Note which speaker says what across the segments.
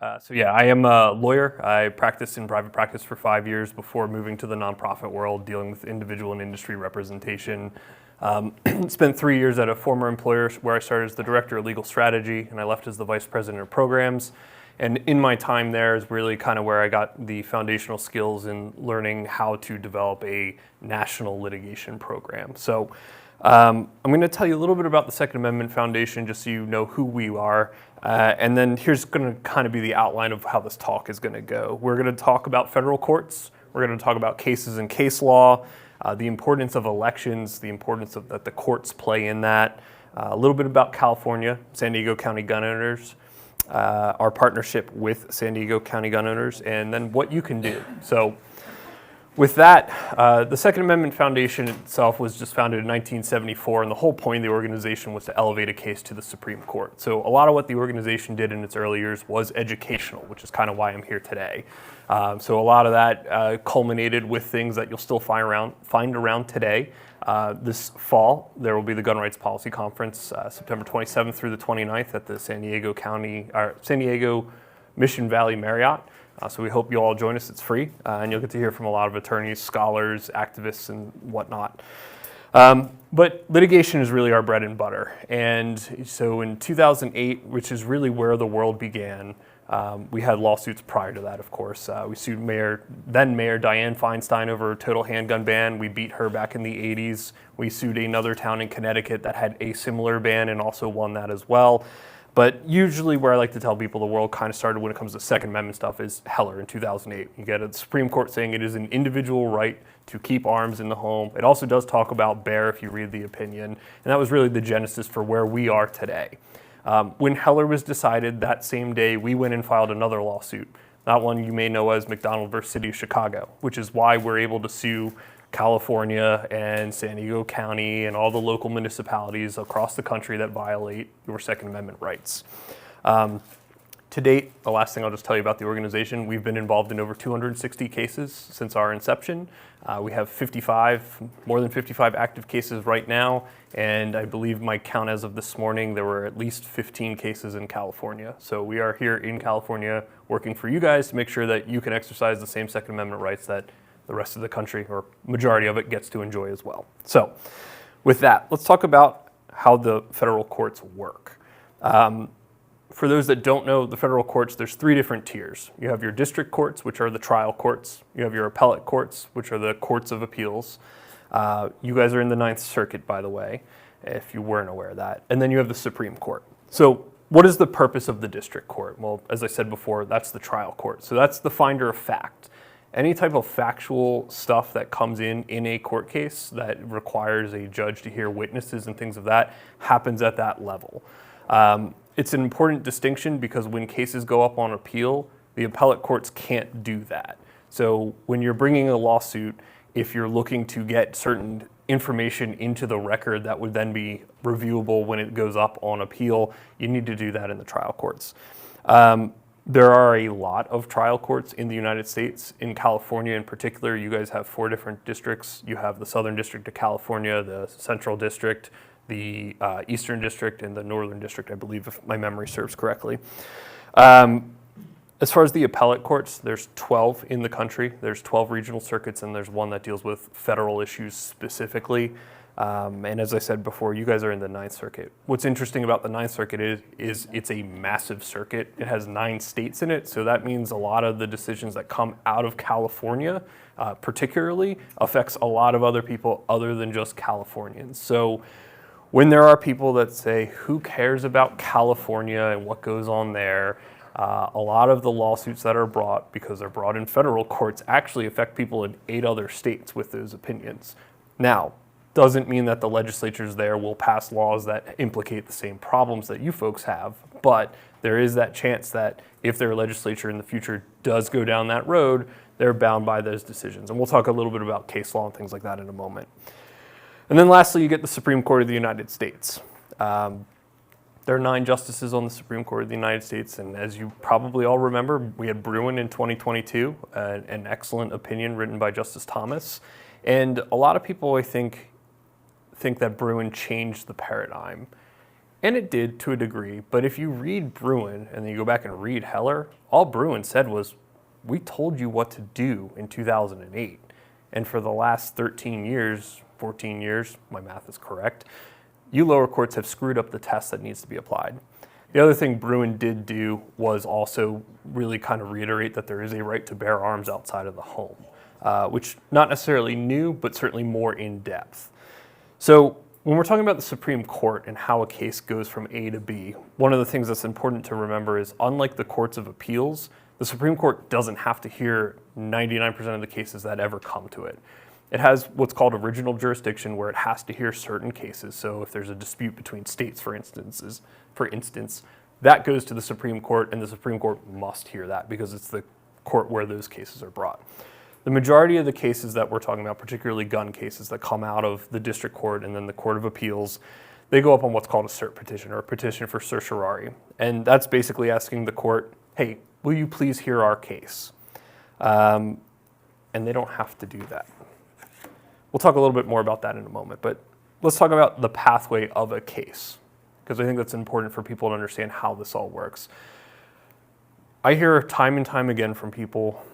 Speaker 1: I am a lawyer. I practiced in private practice for 5 years before moving to the nonprofit world, dealing with individual and industry representation. Spent 3 years at a former employer where I started as the director of legal strategy, and I left as the vice president of programs. And in my time there is really kind of where I got the foundational skills in learning how to develop a national litigation program. So I'm going to tell you a little bit about the Second Amendment Foundation just so you know who we are. And then here's going to kind of be the outline of how this talk is going to go. We're going to talk about federal courts. We're going to talk about cases and case law, the importance of elections, the importance of that the courts play in that, a little bit about California, San Diego County gun owners, our partnership with San Diego County gun owners, and then what you can do. So with that, the Second Amendment Foundation itself was just founded in 1974, and the whole point of the organization was to elevate a case to the Supreme Court. So a lot of what the organization did in its early years was educational, which is kind of why I'm here today. So a lot of that culminated with things that you'll still find around today. This fall, there will be the Gun Rights Policy Conference, September 27th through the 29th at the San Diego Mission Valley Marriott. So we hope you all join us. It's free, and you'll get to hear from a lot of attorneys, scholars, activists, and whatnot. But litigation is really our bread and butter. And so in 2008, which is really where the world began, we had lawsuits prior to that, of course. We sued then Mayor Dianne Feinstein over a total handgun ban. We beat her back in the 80s. We sued another town in Connecticut that had a similar ban and also won that as well. But usually where I like to tell people the world kind of started when it comes to Second Amendment stuff is Heller in 2008. You get a Supreme Court saying it is an individual right to keep arms in the home. It also does talk about bear if you read the opinion. And that was really the genesis for where we are today. When Heller was decided, that same day we went and filed another lawsuit. That one you may know as McDonald versus City of Chicago, which is why we're able to sue California and San Diego County and all the local municipalities across the country that violate your Second Amendment rights. To date, the last thing I'll just tell you about the organization, we've been involved in over 260 cases since our inception. We have more than 55 active cases right now, and I believe my count as of this morning, there were at least 15 cases in California. So we are here in California working for you guys to make sure that you can exercise the same Second Amendment rights that the rest of the country, or majority of it, gets to enjoy as well. So with that, let's talk about how the federal courts work. For those that don't know, the federal courts, there's 3 different tiers. You have your district courts, which are the trial courts. You have your appellate courts, which are the courts of appeals. You guys are in the Ninth Circuit, by the way, if you weren't aware of that. And then you have the Supreme Court. So what is the purpose of the district court? Well, as I said before, that's the trial court. So that's the finder of fact. Any type of factual stuff that comes in a court case that requires a judge to hear witnesses and things of that happens at that level. It's an important distinction because when cases go up on appeal, the appellate courts can't do that. So when you're bringing a lawsuit, if you're looking to get certain information into the record that would then be reviewable when it goes up on appeal, you need to do that in the trial courts. There are a lot of trial courts in the United States. In California in particular, you guys have 4 different districts. You have the Southern District of California, the Central District, the Eastern District, and the Northern District, I believe, if my memory serves correctly. As far as the appellate courts, there's 12 in the country. There's 12 regional circuits, and there's one that deals with federal issues specifically. And as I said before, you guys are in the Ninth Circuit. What's interesting about the Ninth Circuit is it's a massive circuit. It has 9 states in it, so that means a lot of the decisions that come out of California, particularly, affects a lot of other people other than just Californians. So when there are people that say, who cares about California and what goes on there, a lot of the lawsuits that are brought, because they're brought in federal courts, actually affect people in 8 other states with those opinions. Now, doesn't mean that the legislatures there will pass laws that implicate the same problems that you folks have, but there is that chance that if their legislature in the future does go down that road, they're bound by those decisions. And we'll talk a little bit about case law and things like that in a moment. And then lastly, you get the Supreme Court of the United States. There are 9 justices on the Supreme Court of the United States, and as you probably all remember, we had Bruen in 2022, an excellent opinion written by Justice Thomas. And a lot of people, I think that Bruen changed the paradigm. And it did to a degree, but if you read Bruin and then you go back and read Heller, all Bruin said was, we told you what to do in 2008. And for the last 13 years, 14 years, my math is correct, you lower courts have screwed up the test that needs to be applied. The other thing Bruin did do was also really kind of reiterate that there is a right to bear arms outside of the home, which not necessarily new, but certainly more in depth. So when we're talking about the Supreme Court and how a case goes from A to B, one of the things that's important to remember is, unlike the courts of appeals, the Supreme Court doesn't have to hear 99% of the cases that ever come to it. It has what's called original jurisdiction, where it has to hear certain cases. So if there's a dispute between states, for instance, that goes to the Supreme Court, and the Supreme Court must hear that because it's the court where those cases are brought. The majority of the cases that we're talking about, particularly gun cases that come out of the district court and then the Court of Appeals, they go up on what's called a cert petition, or a petition for certiorari. And that's basically asking the court, hey, will you please hear our case? And they don't have to do that. We'll talk a little bit more about that in a moment, but let's talk about the pathway of a case, because I think that's important for people to understand how this all works. I hear time and time again from people,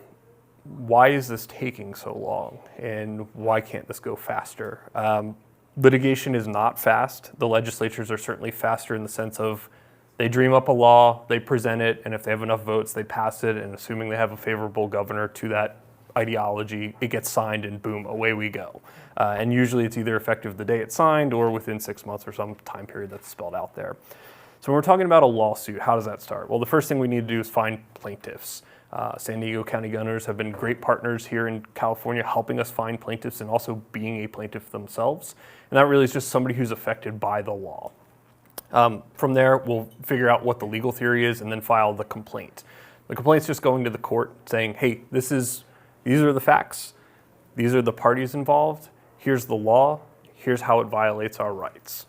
Speaker 1: why is this taking so long, and why can't this go faster? Litigation is not fast. The legislatures are certainly faster in the sense of they dream up a law, they present it, and if they have enough votes, they pass it, and assuming they have a favorable governor to that ideology, it gets signed, and boom, away we go. And usually it's either effective the day it's signed or within 6 months or some time period that's spelled out there. So when we're talking about a lawsuit, how does that start? Well, the first thing we need to do is find plaintiffs. San Diego County Gunners have been great partners here in California, helping us find plaintiffs and also being a plaintiff themselves. And that really is just somebody who's affected by the law. From there, we'll figure out what the legal theory is and then file the complaint. The complaint's just going to the court saying, hey, these are the facts. These are the parties involved. Here's the law. Here's how it violates our rights.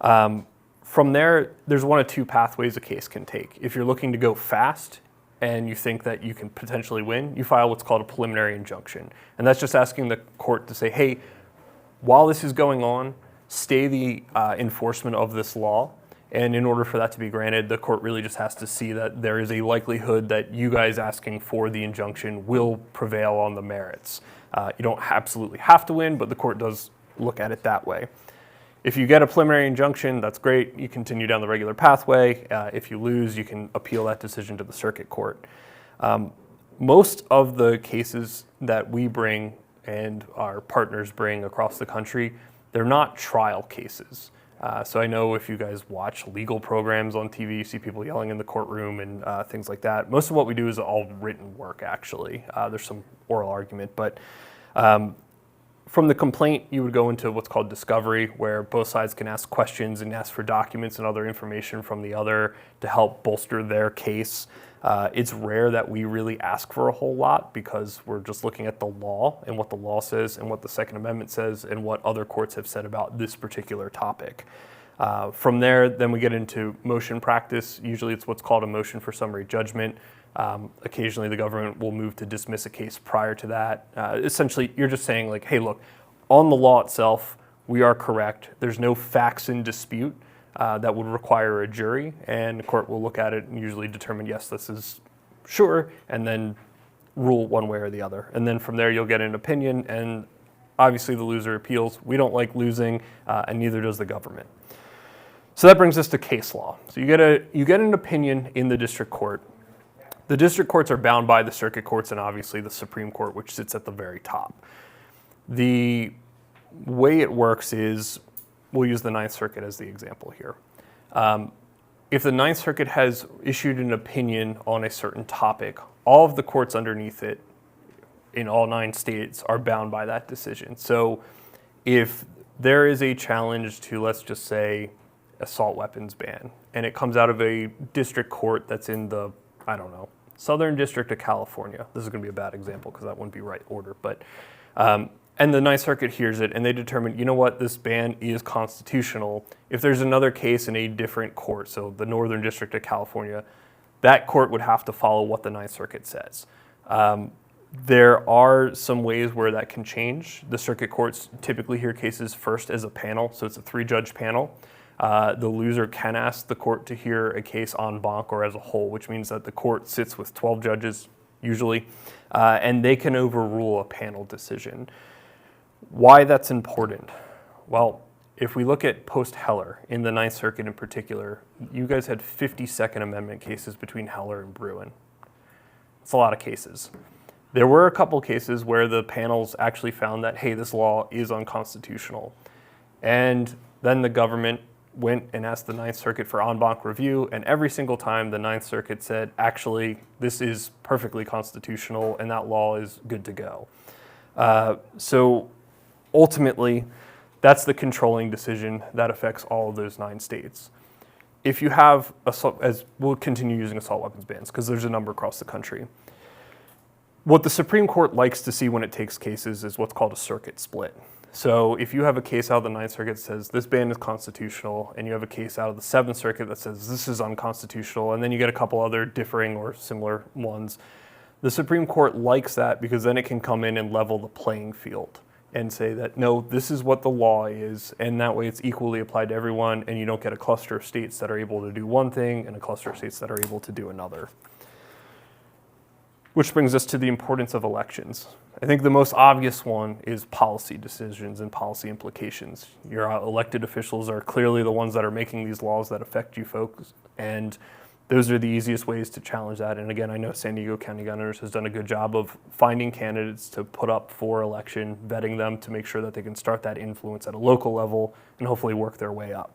Speaker 1: From there, there's one of two pathways a case can take. If you're looking to go fast and you think that you can potentially win, you file what's called a preliminary injunction. And that's just asking the court to say, hey, while this is going on, stay the enforcement of this law. And in order for that to be granted, the court really just has to see that there is a likelihood that you guys asking for the injunction will prevail on the merits. You don't absolutely have to win, but the court does look at it that way. If you get a preliminary injunction, that's great. You continue down the regular pathway. If you lose, you can appeal that decision to the circuit court. Most of the cases that we bring and our partners bring across the country, they're not trial cases. So I know if you guys watch legal programs on TV, you see people yelling in the courtroom and things like that. Most of what we do is all written work, actually. There's some oral argument, but from the complaint, you would go into what's called discovery, where both sides can ask questions and ask for documents and other information from the other to help bolster their case. It's rare that we really ask for a whole lot because we're just looking at the law and what the law says and what the Second Amendment says and what other courts have said about this particular topic. From there, then we get into motion practice. Usually it's what's called a motion for summary judgment. Occasionally the government will move to dismiss a case prior to that. Essentially, you're just saying like, hey, look, on the law itself, we are correct. There's no facts in dispute that would require a jury, and the court will look at it and usually determine, yes, this is sure, and then rule one way or the other. And then from there, you'll get an opinion, and obviously the loser appeals. We don't like losing, and neither does the government. So that brings us to case law. So you get an opinion in the district court. The district courts are bound by the circuit courts and obviously the Supreme Court, which sits at the very top. The way it works is, we'll use the Ninth Circuit as the example here. If the Ninth Circuit has issued an opinion on a certain topic, all of the courts underneath it in all 9 states are bound by that decision. So if there is a challenge to, let's just say, assault weapons ban, and it comes out of a district court that's in the, I don't know, Southern District of California. This is going to be a bad example because that wouldn't be right order, but and the Ninth Circuit hears it and they determine, you know what, this ban is constitutional. If there's another case in a different court, so the Northern District of California, that court would have to follow what the Ninth Circuit says. There are some ways where that can change. The circuit courts typically hear cases first as a panel, so it's a 3-judge panel. The loser can ask the court to hear a case en banc or as a whole, which means that the court sits with 12 judges usually, and they can overrule a panel decision. Why that's important? Well, if we look at post-Heller, in the Ninth Circuit in particular, you guys had 50 Second Amendment cases between Heller and Bruen. It's a lot of cases. There were a couple cases where the panels actually found that, hey, this law is unconstitutional. And then the government went and asked the Ninth Circuit for en banc review, and every single time the Ninth Circuit said, actually, this is perfectly constitutional and that law is good to go. So ultimately, that's the controlling decision that affects all of those 9 states. If you have, we'll continue using assault weapons bans because there's a number across the country. What the Supreme Court likes to see when it takes cases is what's called a circuit split. So if you have a case out of the Ninth Circuit that says this ban is constitutional, and you have a case out of the Seventh Circuit that says this is unconstitutional, and then you get a couple other differing or similar ones, the Supreme Court likes that because then it can come in and level the playing field and say that, no, this is what the law is, and that way it's equally applied to everyone, and you don't get a cluster of states that are able to do one thing and a cluster of states that are able to do another. Which brings us to the importance of elections. I think the most obvious one is policy decisions and policy implications. Your elected officials are clearly the ones that are making these laws that affect you folks, and those are the easiest ways to challenge that. And again, I know San Diego County Gun Owners has done a good job of finding candidates to put up for election, vetting them to make sure that they can start that influence at a local level and hopefully work their way up.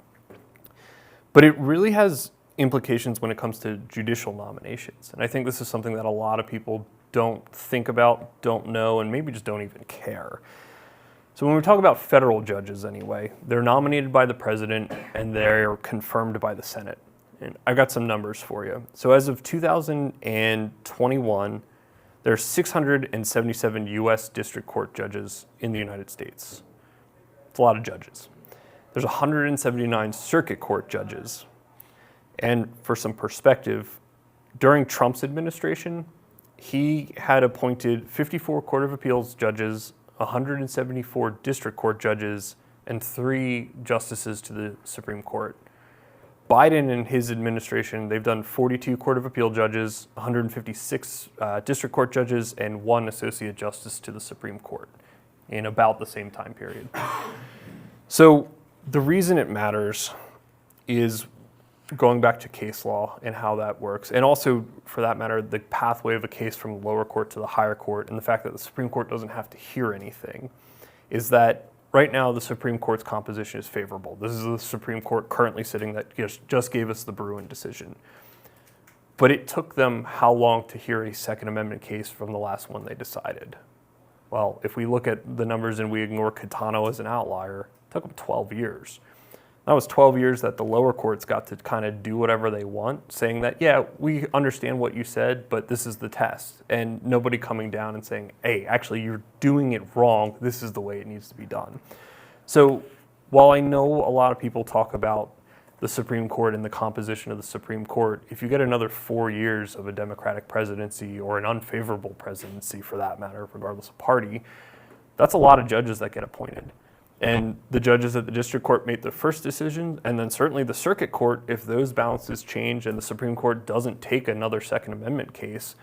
Speaker 1: But it really has implications when it comes to judicial nominations. And I think this is something that a lot of people don't think about, don't know, and maybe just don't even care. So when we talk about federal judges anyway, they're nominated by the president and they're confirmed by the Senate. And I've got some numbers for you. So as of 2021, there's 677 U.S. District Court judges in the United States. It's a lot of judges. There's 179 Circuit Court judges. And for some perspective, during Trump's administration, he had appointed 54 Court of Appeals judges, 174 District Court judges, and 3 justices to the Supreme Court. Biden and his administration, they've done 42 Court of Appeal judges, 156 District Court judges, and 1 Associate Justice to the Supreme Court in about the same time period. So the reason it matters is going back to case law and how that works, and also, for that matter, the pathway of a case from the lower court to the higher court, and the fact that the Supreme Court doesn't have to hear anything, is that right now the Supreme Court's composition is favorable. This is the Supreme Court currently sitting that just gave us the Bruen decision. But it took them how long to hear a Second Amendment case from the last one they decided? Well, if we look at the numbers and we ignore Catano as an outlier, it took them 12 years. That was 12 years that the lower courts got to kind of do whatever they want, saying that, yeah, we understand what you said, but this is the test. And nobody coming down and saying, hey, actually, you're doing it wrong. This is the way it needs to be done. So while I know a lot of people talk about the Supreme Court and the composition of the Supreme Court, if you get another 4 years of a Democratic presidency or an unfavorable presidency for that matter, regardless of party, that's a lot of judges that get appointed. And the judges at the district court made the first decision, and then certainly the circuit court, if those balances change and the Supreme Court doesn't take another Second Amendment case,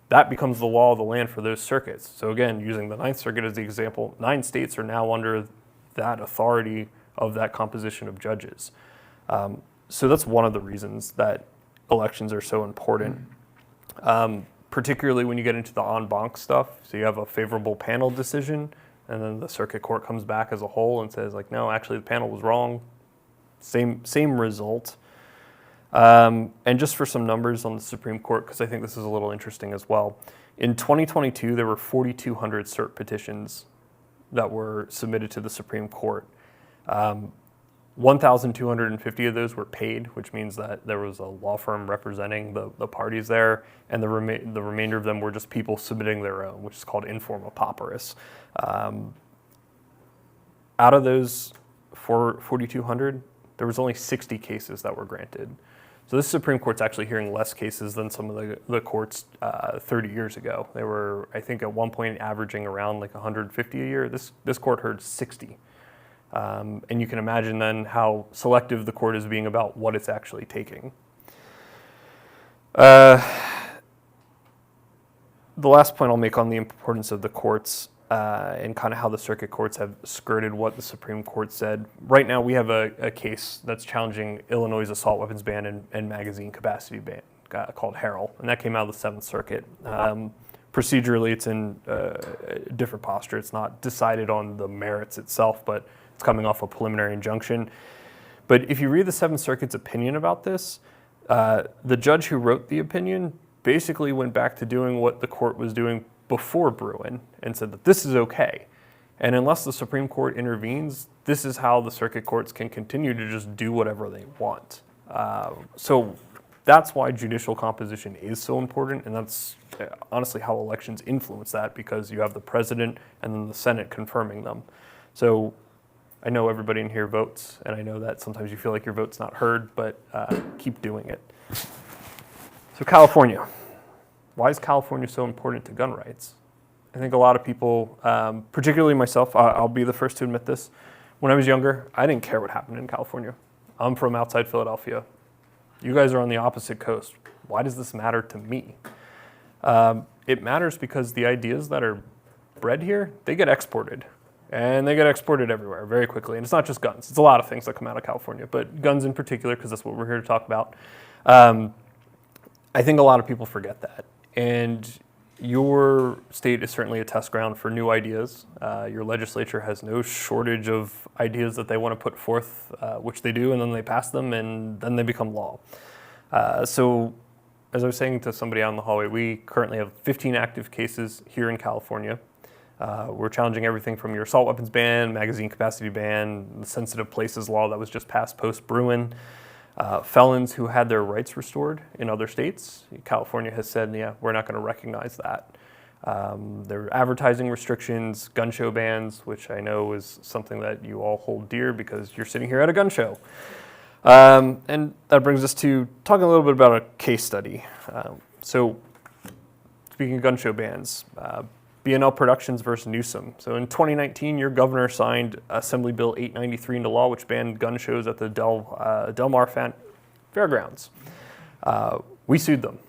Speaker 1: that becomes the law of the land for those circuits. So again, using the Ninth Circuit as the example, 9 states are now under that authority of that composition of judges. So that's one of the reasons that elections are so important, particularly when you get into the en banc stuff. So you have a favorable panel decision, and then the circuit court comes back as a whole and says, like, no, actually the panel was wrong. Same result. And just for some numbers on the Supreme Court, because I think this is a little interesting as well. In 2022, there were 4,200 cert petitions that were submitted to the Supreme Court. 1,250 of those were paid, which means that there was a law firm representing the parties there, and the remainder of them were just people submitting their own, which is called informa pauperis. Out of those 4,200, there was only 60 cases that were granted. So this Supreme Court's actually hearing less cases than some of the courts 30 years ago. They were, I think, at one point averaging around like 150 a year. This court heard 60. And you can imagine then how selective the court is being about what it's actually taking. The last point I'll make on the importance of the courts and kind of how the circuit courts have skirted what the Supreme Court said. Right now we have a case that's challenging Illinois' assault weapons ban and magazine capacity ban called Harrell, and that came out of the Seventh Circuit. Procedurally, it's in a different posture. It's not decided on the merits itself, but it's coming off a preliminary injunction. But if you read the Seventh Circuit's opinion about this, the judge who wrote the opinion basically went back to doing what the court was doing before Bruin and said that this is okay. And unless the Supreme Court intervenes, this is how the circuit courts can continue to just do whatever they want. So that's why judicial composition is so important, and that's honestly how elections influence that, because you have the president and then the Senate confirming them. So I know everybody in here votes, and I know that sometimes you feel like your vote's not heard, but keep doing it. So California. Why is California so important to gun rights? I think a lot of people, particularly myself, I'll be the first to admit this. When I was younger, I didn't care what happened in California. I'm from outside Philadelphia. You guys are on the opposite coast. Why does this matter to me? It matters because the ideas that are bred here, they get exported. And they get exported everywhere very quickly. And it's not just guns. It's a lot of things that come out of California, but guns in particular, because that's what we're here to talk about. I think a lot of people forget that. And your state is certainly a test ground for new ideas. Your legislature has no shortage of ideas that they want to put forth, which they do, and then they pass them, and then they become law. So as I was saying to somebody out in the hallway, we currently have 15 active cases here in California. We're challenging everything from your assault weapons ban, magazine capacity ban, the sensitive places law that was just passed post-Bruin, felons who had their rights restored in other states. California has said, yeah, we're not going to recognize that. There are advertising restrictions, gun show bans, which I know is something that you all hold dear because you're sitting here at a gun show. And that brings us to talking a little bit about a case study. So speaking of gun show bans, B&L Productions versus Newsom. So in 2019, your governor signed Assembly Bill 893 into law, which banned gun shows at the Del Mar Fairgrounds. We sued them,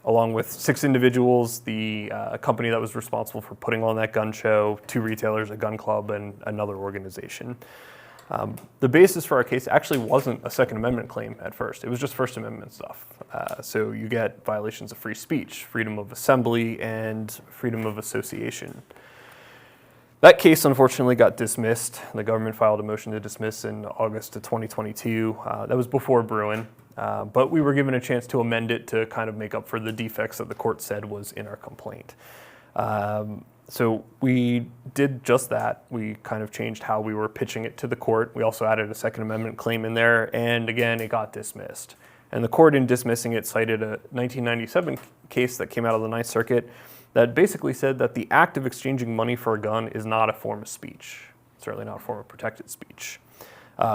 Speaker 1: along with 6 individuals, the company that was responsible for putting on that gun show, 2 retailers, a gun club, and another organization. The basis for our case actually wasn't a Second Amendment claim at first. It was just First Amendment stuff. So you get violations of free speech, freedom of assembly, and freedom of association. That case unfortunately got dismissed. The government filed a motion to dismiss in August of 2022. That was before Bruin, but we were given a chance to amend it to kind of make up for the defects that the court said was in our complaint. So we did just that. We kind of changed how we were pitching it to the court. We also added a Second Amendment claim in there, and again, it got dismissed. And the court, in dismissing it, cited a 1997 case that came out of the Ninth Circuit that basically said that the act of exchanging money for a gun is not a form of speech, certainly not a form of protected speech,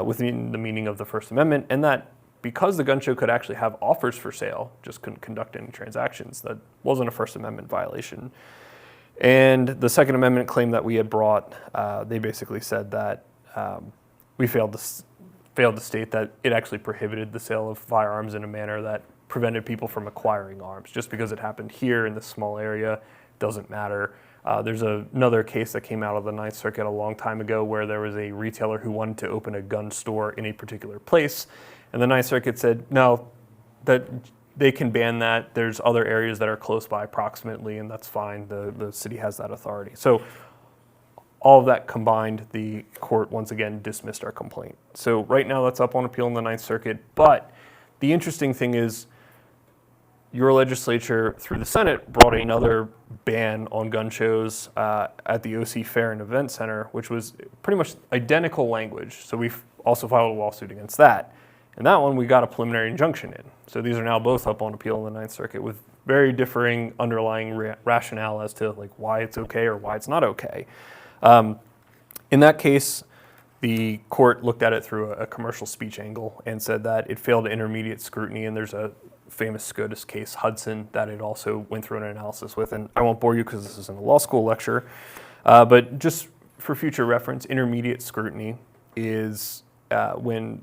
Speaker 1: within the meaning of the First Amendment, and that because the gun show could actually have offers for sale, just couldn't conduct any transactions, that wasn't a First Amendment violation. And the Second Amendment claim that we had brought, they basically said that we failed to state that it actually prohibited the sale of firearms in a manner that prevented people from acquiring arms. Just because it happened here in this small area doesn't matter. There's another case that came out of the Ninth Circuit a long time ago where there was a retailer who wanted to open a gun store in a particular place, and the Ninth Circuit said, no, that they can ban that. There's other areas that are close by approximately, and that's fine. The city has that authority. So all of that combined, the court once again dismissed our complaint. So right now that's up on appeal in the Ninth Circuit. But the interesting thing is your legislature, through the Senate, brought another ban on gun shows at the OC Fair and Event Center, which was pretty much identical language. So we've also filed a lawsuit against that. And that one, we got a preliminary injunction in. So these are now both up on appeal in the Ninth Circuit with very differing underlying rationale as to like why it's okay or why it's not okay. In that case, the court looked at it through a commercial speech angle and said that it failed intermediate scrutiny, and there's a famous SCOTUS case, Hudson, that it also went through an analysis with. And I won't bore you because this isn't a law school lecture, but just for future reference, intermediate scrutiny is when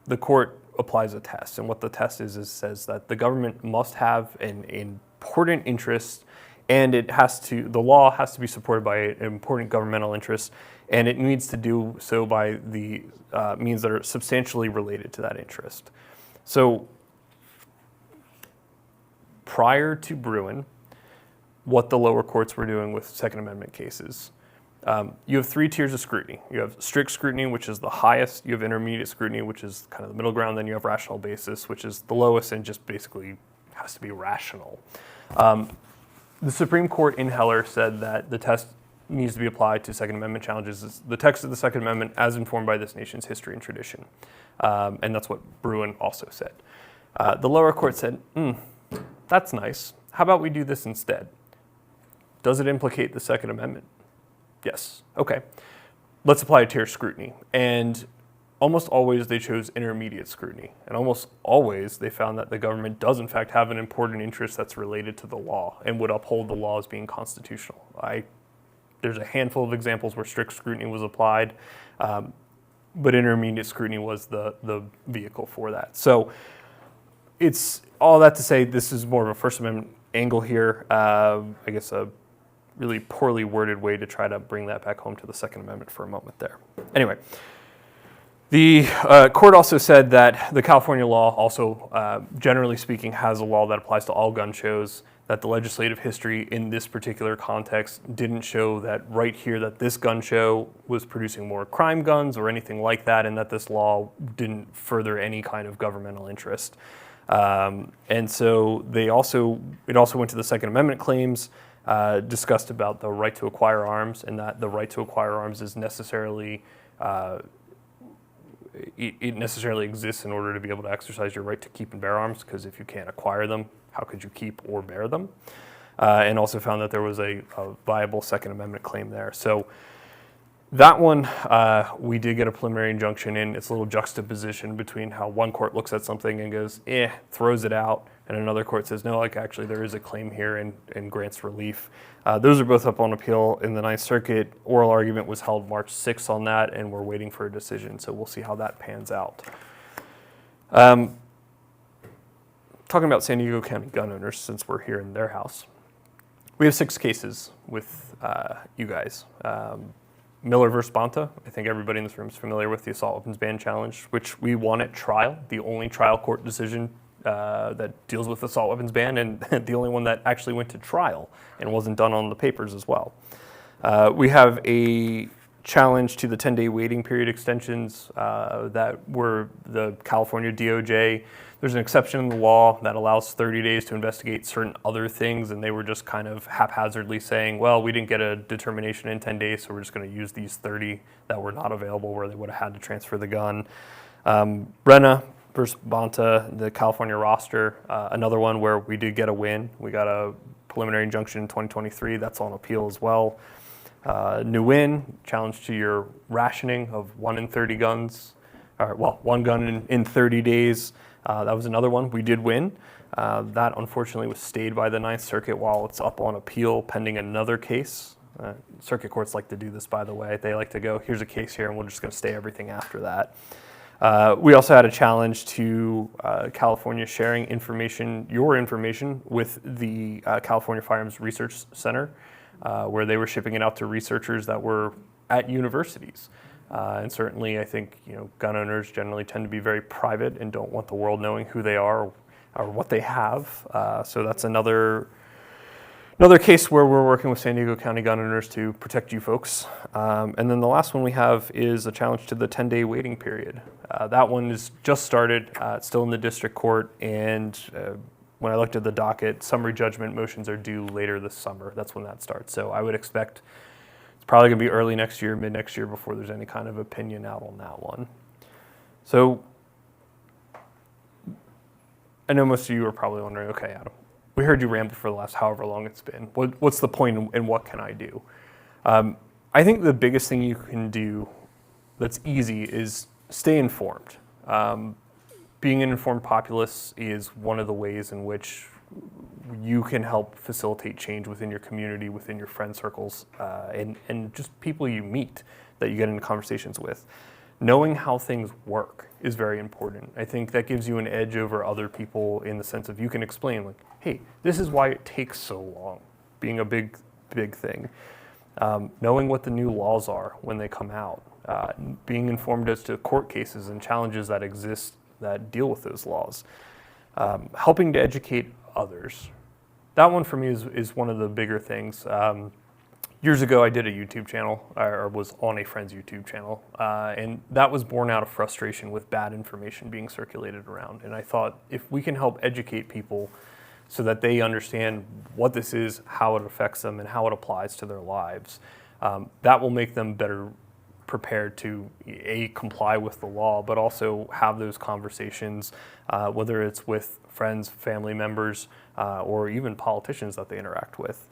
Speaker 1: the court applies a test. And what the test is says that the government must have an important interest, and the law has to be supported by an important governmental interest, and it needs to do so by the means that are substantially related to that interest. So prior to Bruin, what the lower courts were doing with Second Amendment cases, you have 3 tiers of scrutiny. You have strict scrutiny, which is the highest. You have intermediate scrutiny, which is kind of the middle ground. Then you have rational basis, which is the lowest and just basically has to be rational. The Supreme Court in Heller said that the test needs to be applied to Second Amendment challenges is the text of the Second Amendment as informed by this nation's history and tradition. And that's what Bruin also said. The lower court said, that's nice. How about we do this instead? Does it implicate the Second Amendment? Yes. Okay. Let's apply a tier of scrutiny. And almost always they chose intermediate scrutiny. And almost always they found that the government does in fact have an important interest that's related to the law and would uphold the law as being constitutional. There's a handful of examples where strict scrutiny was applied, but intermediate scrutiny was the vehicle for that. So it's all that to say this is more of a First Amendment angle here. I guess a really poorly worded way to try to bring that back home to the Second Amendment for a moment there. Anyway, the court also said that the California law also, generally speaking, has a law that applies to all gun shows, that the legislative history in this particular context didn't show that right here that this gun show was producing more crime guns or anything like that, and that this law didn't further any kind of governmental interest. And so it also went to the Second Amendment claims, discussed about the right to acquire arms, and that the right to acquire arms is necessarily it necessarily exists in order to be able to exercise your right to keep and bear arms, because if you can't acquire them, how could you keep or bear them? And also found that there was a viable Second Amendment claim there. So that one, we did get a preliminary injunction in. It's a little juxtaposition between how one court looks at something and goes, throws it out, and another court says, no, actually there is a claim here and grants relief. Those are both up on appeal in the Ninth Circuit. Oral argument was held March 6th on that, and we're waiting for a decision, so we'll see how that pans out. Talking about San Diego County gun owners, since we're here in their house, we have 6 cases with you guys. Miller versus Bonta. I think everybody in this room is familiar with the assault weapons ban challenge, which we won at trial, the only trial court decision that deals with assault weapons ban, and the only one that actually went to trial and wasn't done on the papers as well. We have a challenge to the 10-day waiting period extensions that were the California DOJ. There's an exception in the law that allows 30 days to investigate certain other things, and they were just kind of haphazardly saying, well, we didn't get a determination in 10 days, so we're just going to use these 30 that were not available where they would have had to transfer the gun. Brenna versus Bonta, the California roster, another one where we did get a win. We got a preliminary injunction in 2023. That's on appeal as well. Nguyen, challenge to your rationing of 1 in 30 guns, one gun in 30 days. That was another one. We did win. That unfortunately was stayed by the Ninth Circuit while it's up on appeal pending another case. Circuit courts like to do this, by the way. They like to go, here's a case here, and we're just going to stay everything after that. We also had a challenge to California sharing your information with the California Firearms Research Center, where they were shipping it out to researchers that were at universities. And certainly I think gun owners generally tend to be very private and don't want the world knowing who they are or what they have. So that's another case where we're working with San Diego County gun owners to protect you folks. And then the last one we have is a challenge to the 10-day waiting period. That one is just started. It's still in the district court, and when I looked at the docket, summary judgment motions are due later this summer. That's when that starts. So I would expect it's probably going to be early next year, mid next year, before there's any kind of opinion out on that one. So I know most of you are probably wondering, okay, Adam, we heard you ramble for the last however long it's been. What's the point and what can I do? I think the biggest thing you can do that's easy is stay informed. Being an informed populace is one of the ways in which you can help facilitate change within your community, within your friend circles, and just people you meet that you get into conversations with. knowing how things work is very important. I think that gives you an edge over other people in the sense of you can explain, like, hey, this is why it takes so long, being a big thing. Knowing what the new laws are when they come out, being informed as to court cases and challenges that exist that deal with those laws, helping to educate others. That one for me is one of the bigger things. Years ago, I did a YouTube channel, or was on a friend's YouTube channel, and that was born out of frustration with bad information being circulated around. And I thought, if we can help educate people so that they understand what this is, how it affects them, and how it applies to their lives, that will make them better prepared to, A, comply with the law, but also have those conversations, whether it's with friends, family members, or even politicians that they interact with.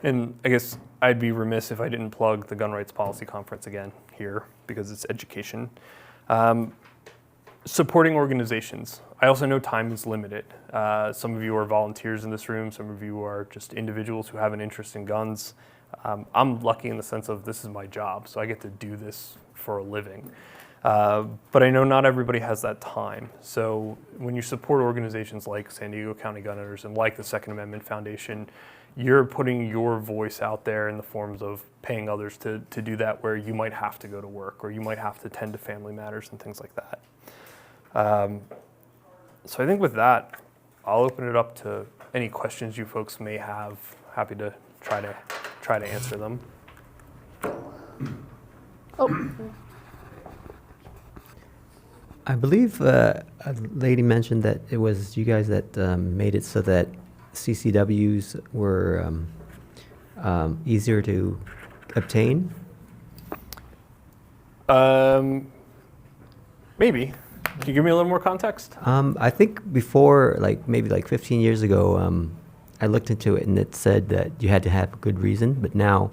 Speaker 1: And I guess I'd be remiss if I didn't plug the Gun Rights Policy Conference again here, because it's education. Supporting organizations. I also know time is limited. Some of you are volunteers in this room. Some of you are just individuals who have an interest in guns. I'm lucky in the sense of this is my job, so I get to do this for a living. But I know not everybody has that time. So when you support organizations like San Diego County Gun Owners and like the Second Amendment Foundation, you're putting your voice out there in the forms of paying others to do that, where you might have to go to work or you might have to tend to family matters and things like that. So I think with that, I'll open it up to any questions you folks may have. Happy to try to answer them.
Speaker 2: Oh.
Speaker 3: I believe a lady mentioned that it was you guys that made it so that CCWs were easier to obtain.
Speaker 1: Maybe. Can you give me a little more context?
Speaker 3: I think before, maybe 15 years ago, I looked into it and it said that you had to have a good reason, but now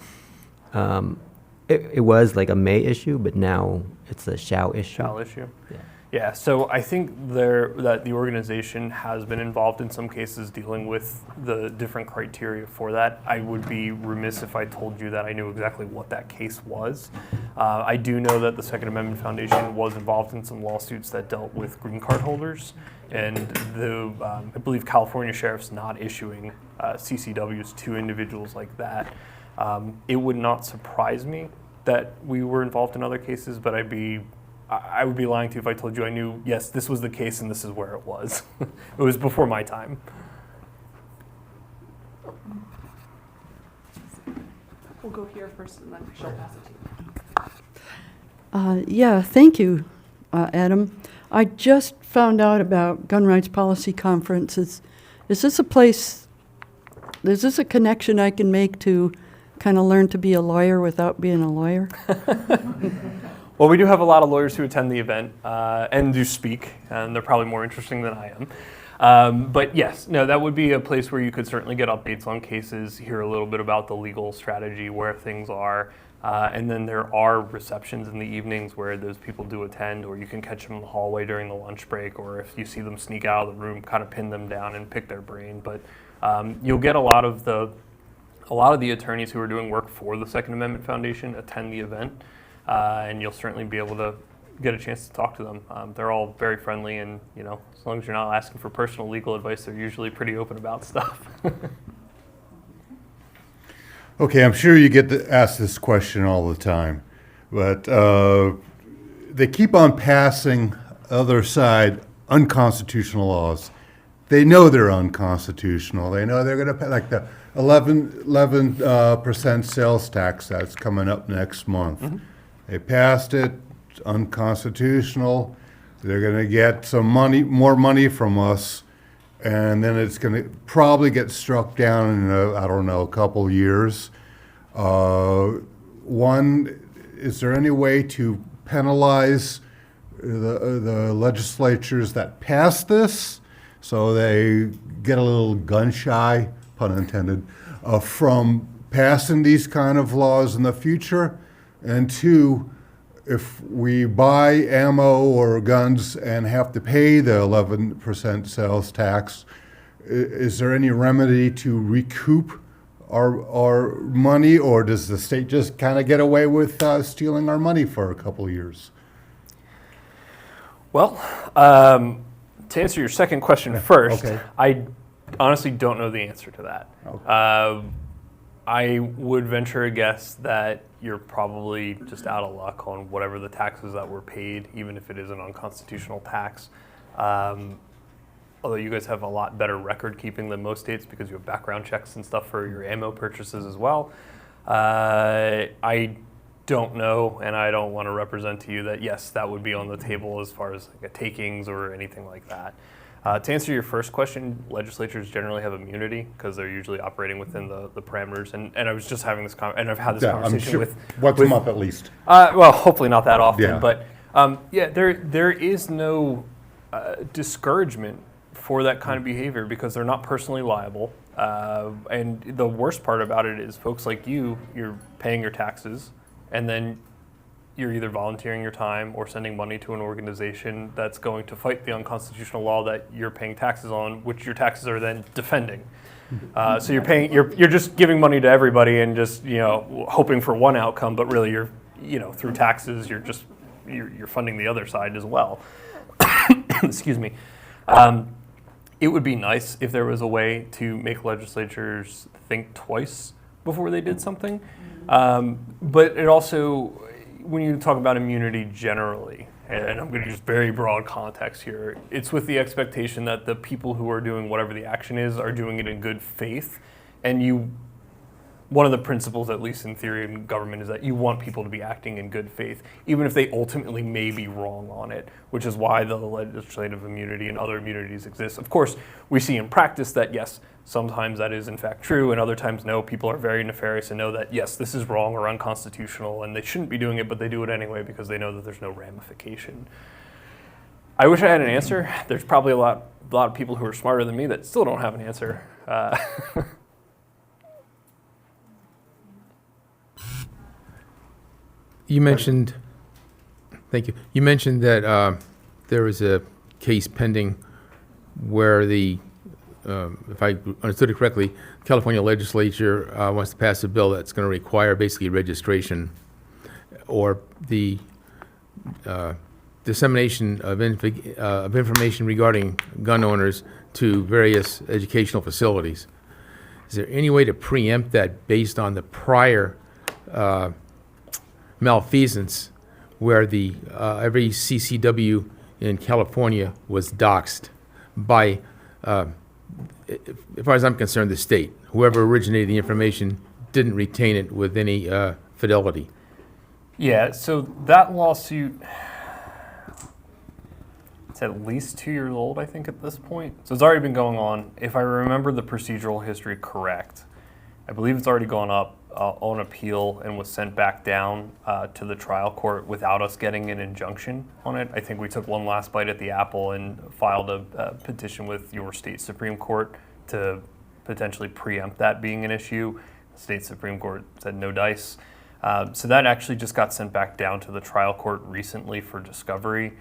Speaker 3: it was like a may issue, but now it's a shall issue.
Speaker 1: Shall issue.
Speaker 3: Yeah.
Speaker 1: Yeah, so I think that the organization has been involved in some cases dealing with the different criteria for that. I would be remiss if I told you that I knew exactly what that case was. I do know that the Second Amendment Foundation was involved in some lawsuits that dealt with green card holders, and I believe California Sheriff's not issuing CCWs to individuals like that. It would not surprise me that we were involved in other cases, but I would be lying to you if I told you I knew, yes, this was the case and this is where it was. It was before my time.
Speaker 2: We'll go here first and then she'll pass it to you.
Speaker 4: Yeah, thank you, Adam. I just found out about Gun Rights Policy Conferences. Is this a connection I can make to kind of learn to be a lawyer without being a lawyer?
Speaker 1: Well, we do have a lot of lawyers who attend the event and do speak, and they're probably more interesting than I am. But yes, no, that would be a place where you could certainly get updates on cases, hear a little bit about the legal strategy, where things are, and then there are receptions in the evenings where those people do attend, or you can catch them in the hallway during the lunch break, or if you see them sneak out of the room, kind of pin them down and pick their brain. But you'll get a lot of the attorneys who are doing work for the Second Amendment Foundation attend the event. And you'll certainly be able to get a chance to talk to them. They're all very friendly, and as long as you're not asking for personal legal advice, they're usually pretty open about stuff.
Speaker 5: Okay, I'm sure you get asked this question all the time, but they keep on passing other side unconstitutional laws. They know they're unconstitutional. They know they're going to pay, like the 11% sales tax that's coming up next month. Mm-hmm. They passed it, it's unconstitutional. They're going to get some money, more money from us, and then it's going to probably get struck down in, a couple years. One, is there any way to penalize the legislatures that pass this so they get a little gun shy, pun intended, from passing these kind of laws in the future? And two, if we buy ammo or guns and have to pay the 11% sales tax, is there any remedy to recoup our money, or does the state just kind of get away with stealing our money for a couple of years?
Speaker 1: Well, to answer your second question first,
Speaker 5: okay.
Speaker 1: I honestly don't know the answer to that.
Speaker 5: Okay.
Speaker 1: I would venture a guess that you're probably just out of luck on whatever the taxes that were paid, even if it is an unconstitutional tax. Although you guys have a lot better record keeping than most states because you have background checks and stuff for your ammo purchases as well. I don't know, and I don't want to represent to you that, yes, that would be on the table as far as like a takings or anything like that. To answer your first question, legislatures generally have immunity because they're usually operating within the parameters. And I was just having this and I've had this
Speaker 5: Yeah,
Speaker 1: conversation
Speaker 5: I'm sure,
Speaker 1: with
Speaker 5: once a month at least.
Speaker 1: well, hopefully not that often,
Speaker 5: Yeah.
Speaker 1: but yeah, there is no discouragement for that kind of behavior because they're not personally liable. And the worst part about it is folks like you're paying your taxes, and then you're either volunteering your time or sending money to an organization that's going to fight the unconstitutional law that you're paying taxes on, which your taxes are then defending. So you're just giving money to everybody and just hoping for one outcome, but really you're through taxes you're funding the other side as well. Excuse me. It would be nice if there was a way to make legislatures think twice before they did something, but it also, when you talk about immunity generally, and I'm going to use very broad context here, it's with the expectation that the people who are doing whatever the action is are doing it in good faith. And one of the principles, at least in theory in government, is that you want people to be acting in good faith, even if they ultimately may be wrong on it, which is why the legislative immunity and other immunities exist. Of course, we see in practice that, yes, sometimes that is in fact true, and other times no. People are very nefarious and know that, yes, this is wrong or unconstitutional, and they shouldn't be doing it, but they do it anyway because they know that there's no ramification. I wish I had an answer. There's probably a lot of people who are smarter than me that still don't have an answer.
Speaker 6: You mentioned, thank you. You mentioned that there was a case pending where if I understood it correctly, California legislature wants to pass a bill that's going to require basically registration or the dissemination of information regarding gun owners to various educational facilities. Is there any way to preempt that based on the prior malfeasance where every CCW in California was doxxed by, as far as I'm concerned, the state? Whoever originated the information didn't retain it with any fidelity.
Speaker 1: Yeah, so that lawsuit, it's at least 2 years old, I think, at this point. So it's already been going on. If I remember the procedural history correct, I believe it's already gone up on appeal and was sent back down to the trial court without us getting an injunction on it. I think we took one last bite at the apple and filed a petition with your state Supreme Court to potentially preempt that being an issue. The state Supreme Court said no dice. So that actually just got sent back down to the trial court recently for discovery.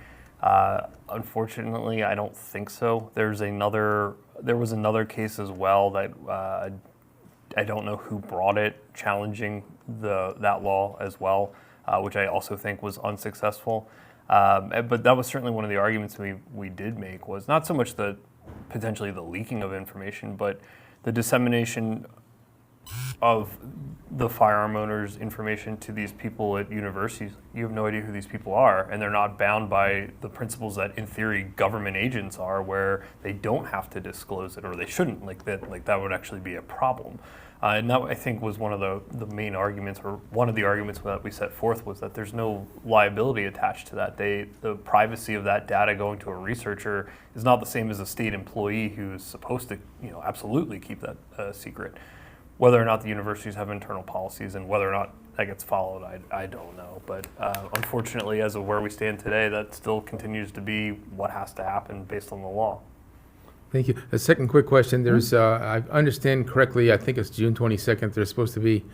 Speaker 1: Unfortunately, I don't think so. There was another case as well that I don't know who brought it, challenging that law as well, which I also think was unsuccessful. But that was certainly one of the arguments we did make, was not so much potentially the leaking of information, but the dissemination of the firearm owners' information to these people at universities. You have no idea who these people are, and they're not bound by the principles that, in theory, government agents are, where they don't have to disclose it, or they shouldn't. Like that would actually be a problem. And that, I think, was one of the main arguments, or one of the arguments that we set forth, was that there's no liability attached to that. The privacy of that data going to a researcher is not the same as a state employee who's supposed to, absolutely keep that secret. Whether or not the universities have internal policies and whether or not that gets followed, I don't know. But unfortunately, as of where we stand today, that still continues to be what has to happen based on the law.
Speaker 6: Thank you. A second quick question. There's, I understand correctly, I think it's June 22nd, there's supposed to be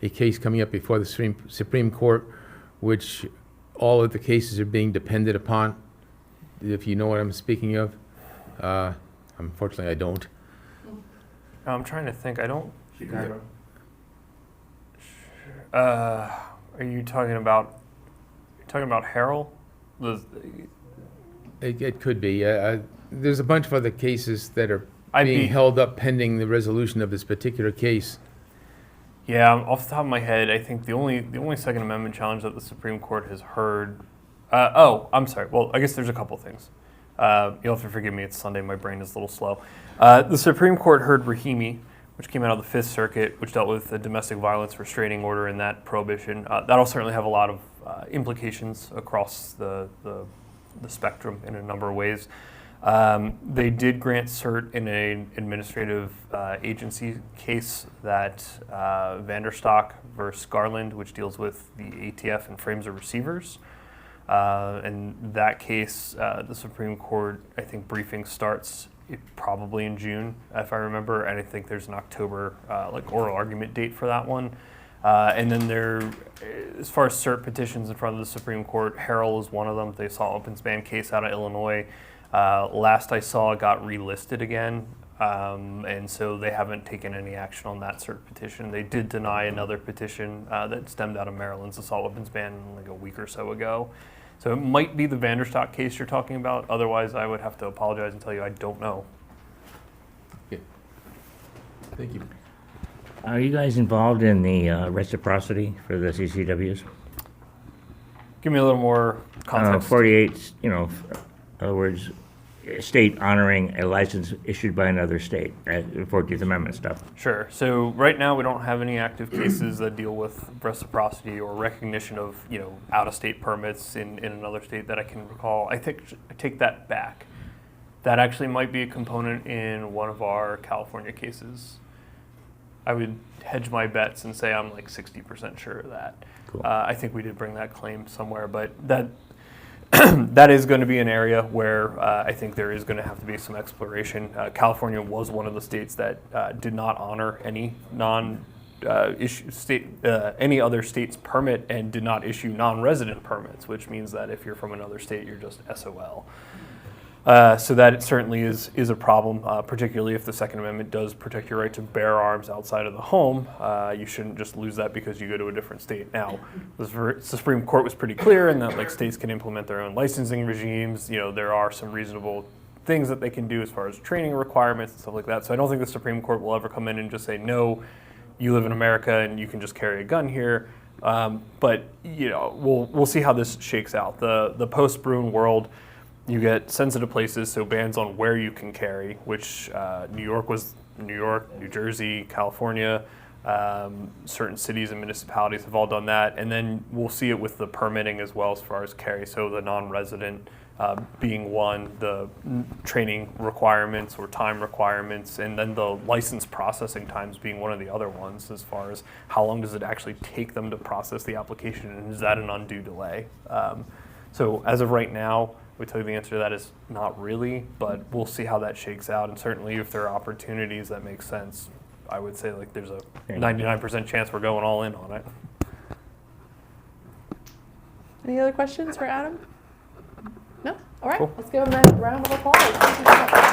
Speaker 6: a case coming up before the Supreme Court, which all of the cases are being depended upon, if you know what I'm speaking of. Unfortunately, I don't.
Speaker 1: I'm trying to think. I don't. Are you talking about Harrell?
Speaker 6: It could be. There's a bunch of other cases that are
Speaker 1: I'd
Speaker 6: being
Speaker 1: be-
Speaker 6: held up pending the resolution of this particular case.
Speaker 1: Yeah, off the top of my head, I think the only Second Amendment challenge that the Supreme Court has heard. I'm sorry. Well, I guess there's a couple things. You'll have to forgive me. It's Sunday. My brain is a little slow. The Supreme Court heard Rahimi, which came out of the Fifth Circuit, which dealt with the domestic violence restraining order and that prohibition. That'll certainly have a lot of implications across the spectrum in a number of ways. They did grant cert in an administrative agency case that Vanderstock versus Garland, which deals with the ATF and frames of receivers. In that case, the Supreme Court, I think briefing starts probably in June, if I remember, and I think there's an October oral argument date for that one. And then as far as cert petitions in front of the Supreme Court, Harrell is one of them. They saw Opens Ban case out of Illinois. Last I saw, it got relisted again, and so they haven't taken any action on that cert petition. They did deny another petition that stemmed out of Maryland's assault weapons ban like a week or so ago. So it might be the Vanderstock case you're talking about. Otherwise, I would have to apologize and tell you I don't know.
Speaker 6: Thank you.
Speaker 7: Are you guys involved in the reciprocity for the CCWs?
Speaker 1: Give me a little more context.
Speaker 7: 48, in other words, a state honoring a license issued by another state, 14th Amendment stuff.
Speaker 1: Sure. So right now we don't have any active cases that deal with reciprocity or recognition of out-of-state permits in another state that I can recall. I take that back. That actually might be a component in one of our California cases. I would hedge my bets and say I'm like 60% sure of that.
Speaker 7: Cool.
Speaker 1: I think we did bring that claim somewhere, but that is going to be an area where I think there is going to have to be some exploration. California was one of the states that did not honor any any other state's permit and did not issue non-resident permits, which means that if you're from another state, you're just SOL. So that certainly is a problem, particularly if the Second Amendment does protect your right to bear arms outside of the home. You shouldn't just lose that because you go to a different state. Now, the Supreme Court was pretty clear in that states can implement their own licensing regimes. There are some reasonable things that they can do as far as training requirements and stuff like that. So I don't think the Supreme Court will ever come in and just say, no, you live in America and you can just carry a gun here. But we'll see how this shakes out. The post-Bruin world. You get sensitive places, so bans on where you can carry, which New York, New Jersey, California, certain cities and municipalities have all done that. And then we'll see it with the permitting as well as far as carry. So the non-resident being one, the training requirements or time requirements, and then the license processing times being one of the other ones as far as how long does it actually take them to process the application, and is that an undue delay? So as of right now, we tell you the answer to that is not really, but we'll see how that shakes out. And certainly if there are opportunities that make sense, I would say there's a 99% chance we're going all in on it.
Speaker 2: Any other questions for Adam? No? All right,
Speaker 1: Cool.
Speaker 2: let's give him that round of applause. Thank you so much.